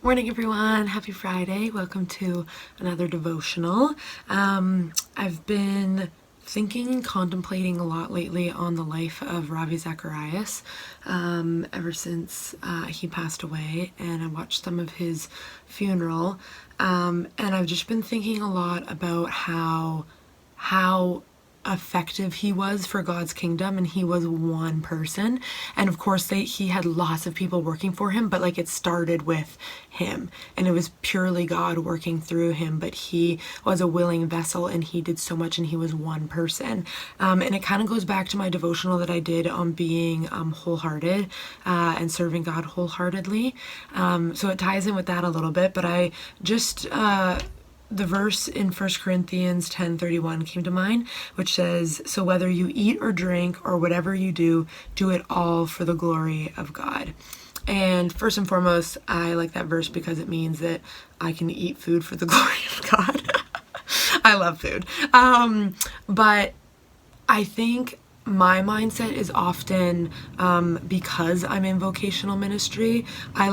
Morning everyone, happy Friday. Welcome to another devotional. I've been thinking and contemplating a lot lately on the life of Ravi Zacharias ever since he passed away, and I watched some of his funeral, and I've just been thinking a lot about how effective he was for God's kingdom, and he was one person, and of course he had lots of people working for him, but like it started with him and it was purely God working through him, but he was a willing vessel and he did so much, and he was one person. And it kind of goes back to my devotional that I did on being wholehearted and serving God wholeheartedly, so it ties in with that a little bit. But I just the verse in 1 Corinthians 10:31 came to mind, which says, "So whether you eat or drink or whatever you do, do it all for the glory of God." And first and foremost, I like that verse because it means that I can eat food for the glory of God. I love food. But I think my mindset is often, because I'm in vocational ministry, I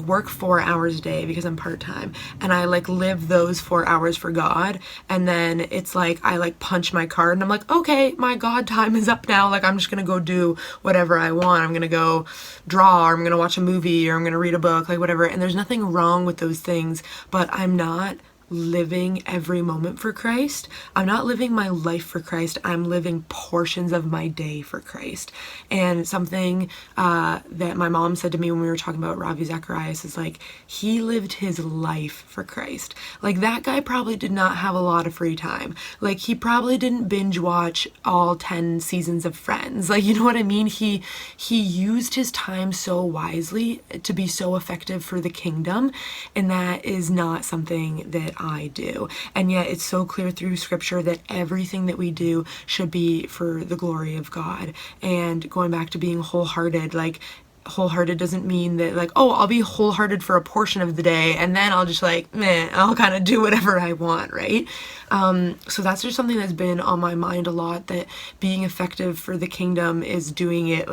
work 4 hours a day because I'm part-time, and I live those 4 hours for God, and then it's I punch my card and I'm like, okay, my God time is up now. I'm just gonna go do whatever I want. I'm gonna go draw, or I'm gonna watch a movie, or I'm gonna read a book, whatever. And there's nothing wrong with those things, but I'm not living every moment for Christ. I'm not living my life for Christ. I'm living portions of my day for Christ. And something that my mom said to me when we were talking about Ravi Zacharias is he lived his life for Christ. That guy probably did not have a lot of free time. He probably didn't binge watch all 10 seasons of Friends. You know what I mean? He used his time so wisely to be so effective for the kingdom, and that is not something that I do. And yet it's so clear through scripture that everything that we do should be for the glory of God. And going back to being wholehearted, wholehearted doesn't mean that oh, I'll be wholehearted for a portion of the day and then I'll just I'll kind of do whatever I want, right? So that's just something that's been on my mind a lot, that being effective for the kingdom is doing it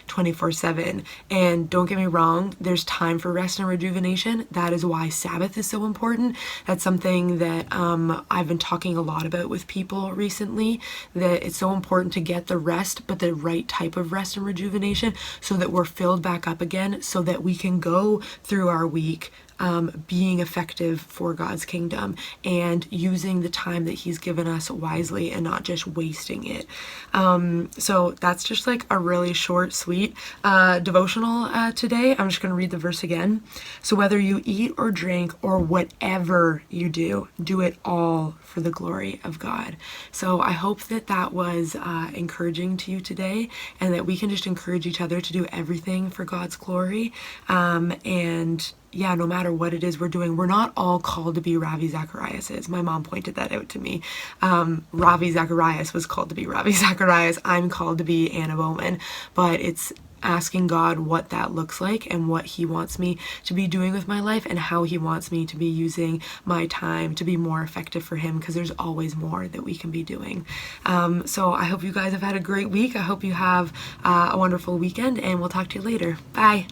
24/7. And don't get me wrong, there's time for rest and rejuvenation. That is why Sabbath is so important. That's something that I've been talking a lot about with people recently, that it's so important to get the rest, but the right type of rest and rejuvenation, so that we're filled back up again, so that we can go through our week being effective for God's kingdom and using the time that he's given us wisely and not just wasting it. So that's just a really short, sweet devotional today. I'm just going to read the verse again. "So whether you eat or drink or whatever you do, do it all for the glory of God." So I hope that that was encouraging to you today, and that we can just encourage each other to do everything for God's glory. And yeah, no matter what it is we're doing, we're not all called to be Ravi Zachariases. My mom pointed that out to me. Ravi Zacharias was called to be Ravi Zacharias. I'm called to be Anna Bowman. But it's asking God what that looks like and what he wants me to be doing with my life, and how he wants me to be using my time to be more effective for him, because there's always more that we can be doing. So I hope you guys have had a great week. I hope you have a wonderful weekend, and we'll talk to you later. Bye.